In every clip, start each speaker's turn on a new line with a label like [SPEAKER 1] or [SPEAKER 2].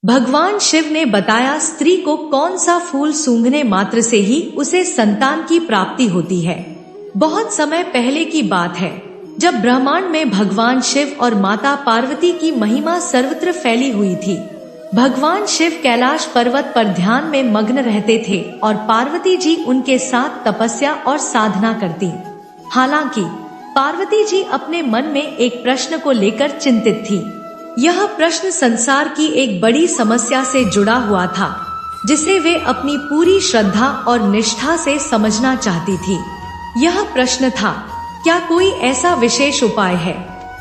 [SPEAKER 1] भगवान शिव ने बताया स्त्री को कौन सा फूल सूंघने मात्र से ही उसे संतान की प्राप्ति होती है। बहुत समय पहले की बात है, जब ब्रह्मांड में भगवान शिव और माता पार्वती की महिमा सर्वत्र फैली हुई थी। भगवान शिव कैलाश पर्वत पर ध्यान में मग्न रहते थे और पार्वती जी उनके साथ तपस्या और साधना करती। हालांकि पार्वती जी अपने मन में एक प्रश्न को लेकर चिंतित थी। यह प्रश्न संसार की एक बड़ी समस्या से जुड़ा हुआ था, जिसे वे अपनी पूरी श्रद्धा और निष्ठा से समझना चाहती थी। यह प्रश्न था, क्या कोई ऐसा विशेष उपाय है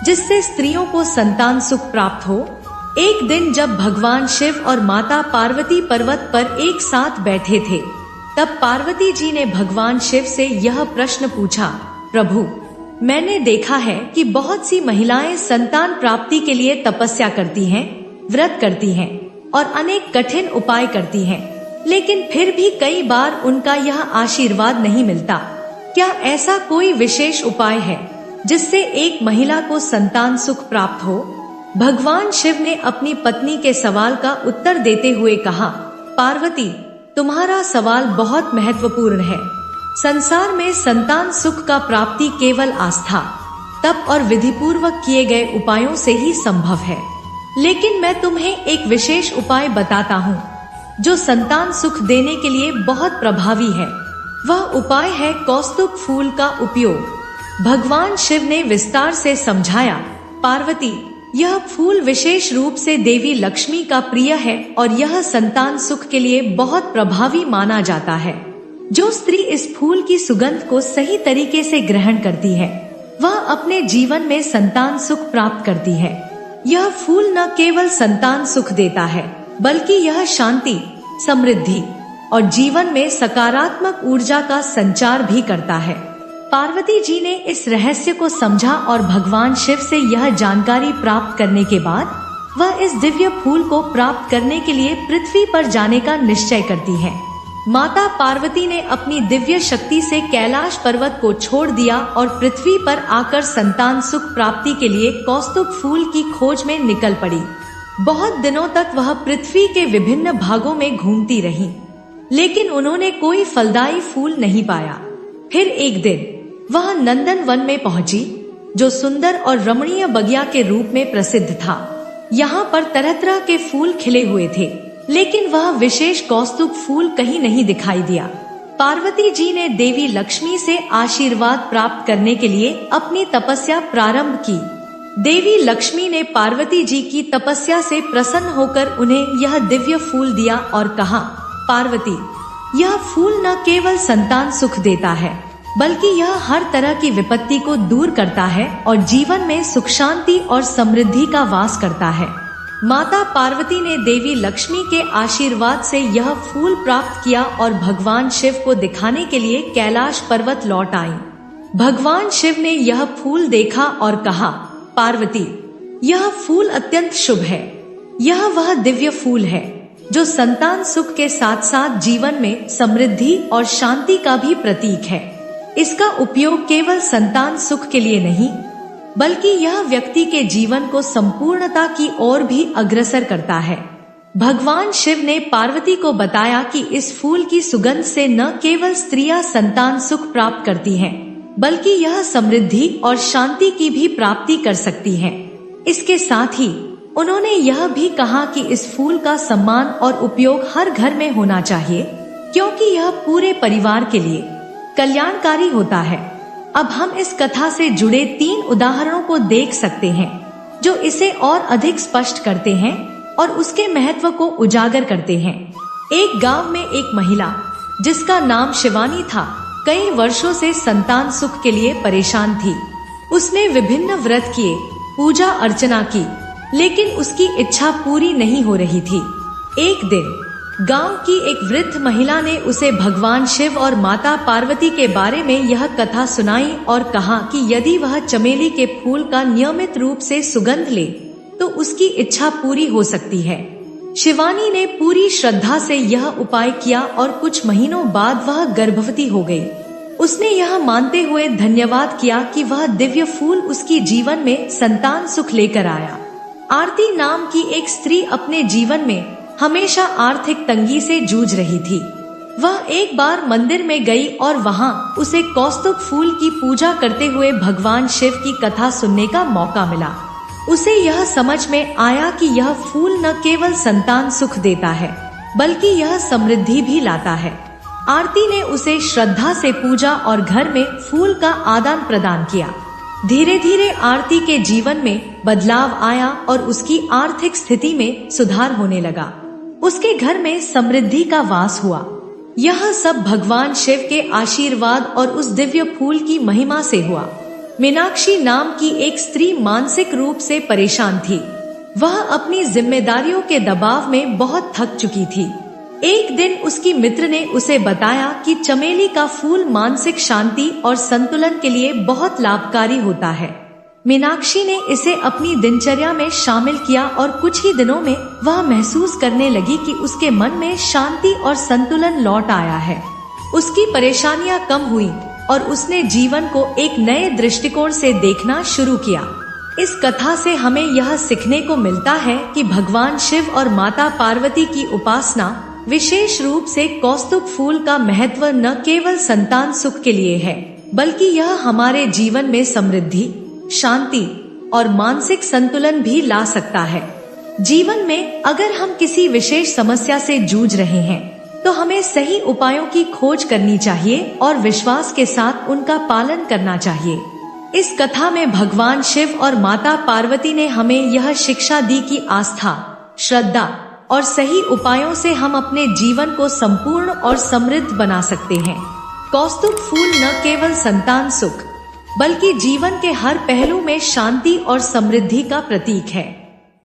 [SPEAKER 1] जिससे स्त्रियों को संतान सुख प्राप्त हो? एक दिन जब भगवान शिव और माता पार्वती पर्वत पर एक साथ बैठे थे, तब पार्वती जी ने भगवान शिव से यह प्रश्न पूछा, प्रभु, मैंने देखा है कि बहुत सी महिलाएं संतान प्राप्ति के लिए तपस्या करती हैं, व्रत करती हैं और अनेक कठिन उपाय करती हैं, लेकिन फिर भी कई बार उनका यह आशीर्वाद नहीं मिलता। क्या ऐसा कोई विशेष उपाय है जिससे एक महिला को संतान सुख प्राप्त हो? भगवान शिव ने अपनी पत्नी के सवाल का उत्तर देते हुए कहा, पार्वती, तुम्हारा सवाल बहुत महत्वपूर्ण है। संसार में संतान सुख का प्राप्ति केवल आस्था, तप और विधिपूर्वक किए गए उपायों से ही संभव है। लेकिन मैं तुम्हें एक विशेष उपाय बताता हूँ, जो संतान सुख देने के लिए बहुत प्रभावी है। वह उपाय है कौस्तुभ फूल का उपयोग। भगवान शिव ने विस्तार से समझाया, पार्वती, यह फूल विशेष रूप से देवी लक्ष्मी का प्रिय है और यह संतान सुख के लिए बहुत प्रभावी माना जाता है। जो स्त्री इस फूल की सुगंध को सही तरीके से ग्रहण करती है, वह अपने जीवन में संतान सुख प्राप्त करती है। यह फूल न केवल संतान सुख देता है, बल्कि यह शांति, समृद्धि और जीवन में सकारात्मक ऊर्जा का संचार भी करता है। पार्वती जी ने इस रहस्य को समझा और भगवान शिव से यह जानकारी प्राप्त करने के बाद वह इस दिव्य फूल को प्राप्त करने के लिए पृथ्वी पर जाने का निश्चय करती है। माता पार्वती ने अपनी दिव्य शक्ति से कैलाश पर्वत को छोड़ दिया और पृथ्वी पर आकर संतान सुख प्राप्ति के लिए कौस्तुभ फूल की खोज में निकल पड़ी। बहुत दिनों तक वह पृथ्वी के विभिन्न भागों में घूमती रही, लेकिन उन्होंने कोई फलदायी फूल नहीं पाया। फिर एक दिन वह नंदन वन में पहुंची, जो सुंदर और रमणीय बगिया के रूप में प्रसिद्ध था। यहाँ पर तरह तरह के फूल खिले हुए थे, लेकिन वह विशेष कौस्तुभ फूल कहीं नहीं दिखाई दिया। पार्वती जी ने देवी लक्ष्मी से आशीर्वाद प्राप्त करने के लिए अपनी तपस्या प्रारंभ की। देवी लक्ष्मी ने पार्वती जी की तपस्या से प्रसन्न होकर उन्हें यह दिव्य फूल दिया और कहा, पार्वती, यह फूल न केवल संतान सुख देता है, बल्कि यह हर तरह की विपत्ति को दूर करता है और जीवन में सुख शांति और समृद्धि का वास करता है। माता पार्वती ने देवी लक्ष्मी के आशीर्वाद से यह फूल प्राप्त किया और भगवान शिव को दिखाने के लिए कैलाश पर्वत लौट आई। भगवान शिव ने यह फूल देखा और कहा, पार्वती, यह फूल अत्यंत शुभ है। यह वह दिव्य फूल है जो संतान सुख के साथ साथ जीवन में समृद्धि और शांति का भी प्रतीक है। इसका उपयोग केवल संतान सुख के लिए नहीं, बल्कि यह व्यक्ति के जीवन को संपूर्णता की ओर भी अग्रसर करता है। भगवान शिव ने पार्वती को बताया कि इस फूल की सुगंध से न केवल स्त्रियां संतान सुख प्राप्त करती हैं, बल्कि यह समृद्धि और शांति की भी प्राप्ति कर सकती हैं। इसके साथ ही उन्होंने यह भी कहा कि इस फूल का सम्मान और उपयोग हर घर में होना चाहिए, क्योंकि यह पूरे परिवार के लिए कल्याणकारी होता है। अब हम इस कथा से जुड़े 3 उदाहरणों को देख सकते हैं, जो इसे और अधिक स्पष्ट करते हैं और उसके महत्व को उजागर करते हैं। एक गांव में एक महिला, जिसका नाम शिवानी था, कई वर्षों से संतान सुख के लिए परेशान थी। उसने विभिन्न व्रत किए, पूजा अर्चना की, लेकिन उसकी इच्छा पूरी नहीं हो रही थी। एक दिन गांव की एक वृद्ध महिला ने उसे भगवान शिव और माता पार्वती के बारे में यह कथा सुनाई और कहा कि यदि वह चमेली के फूल का नियमित रूप से सुगंध ले तो उसकी इच्छा पूरी हो सकती है। शिवानी ने पूरी श्रद्धा से यह उपाय किया और कुछ महीनों बाद वह गर्भवती हो गई। उसने यह मानते हुए धन्यवाद किया कि वह दिव्य फूल उसकी जीवन में संतान सुख लेकर आया। आरती नाम की एक स्त्री अपने जीवन में हमेशा आर्थिक तंगी से जूझ रही थी। वह एक बार मंदिर में गई और वहां उसे कौस्तुभ फूल की पूजा करते हुए भगवान शिव की कथा सुनने का मौका मिला। उसे यह समझ में आया कि यह फूल न केवल संतान सुख देता है, बल्कि यह समृद्धि भी लाता है। आरती ने उसे श्रद्धा से पूजा और घर में फूल का आदान प्रदान किया। धीरे धीरे आरती के जीवन में बदलाव आया और उसकी आर्थिक स्थिति में सुधार होने लगा। उसके घर में समृद्धि का वास हुआ। यह सब भगवान शिव के आशीर्वाद और उस दिव्य फूल की महिमा से हुआ। मीनाक्षी नाम की एक स्त्री मानसिक रूप से परेशान थी। वह अपनी जिम्मेदारियों के दबाव में बहुत थक चुकी थी। एक दिन उसकी मित्र ने उसे बताया कि चमेली का फूल मानसिक शांति और संतुलन के लिए बहुत लाभकारी होता है। मीनाक्षी ने इसे अपनी दिनचर्या में शामिल किया और कुछ ही दिनों में वह महसूस करने लगी कि उसके मन में शांति और संतुलन लौट आया है। उसकी परेशानियां कम हुई और उसने जीवन को एक नए दृष्टिकोण से देखना शुरू किया। इस कथा से हमें यह सीखने को मिलता है कि भगवान शिव और माता पार्वती की उपासना, विशेष रूप से कौस्तुभ फूल का महत्व न केवल संतान सुख के लिए है, बल्कि यह हमारे जीवन में समृद्धि, शांति और मानसिक संतुलन भी ला सकता है। जीवन में अगर हम किसी विशेष समस्या से जूझ रहे हैं, तो हमें सही उपायों की खोज करनी चाहिए और विश्वास के साथ उनका पालन करना चाहिए। इस कथा में भगवान शिव और माता पार्वती ने हमें यह शिक्षा दी कि आस्था, श्रद्धा और सही उपायों से हम अपने जीवन को संपूर्ण और समृद्ध बना सकते हैं। कौस्तुभ फूल न केवल संतान सुख, बल्कि जीवन के हर पहलू में शांति और समृद्धि का प्रतीक है।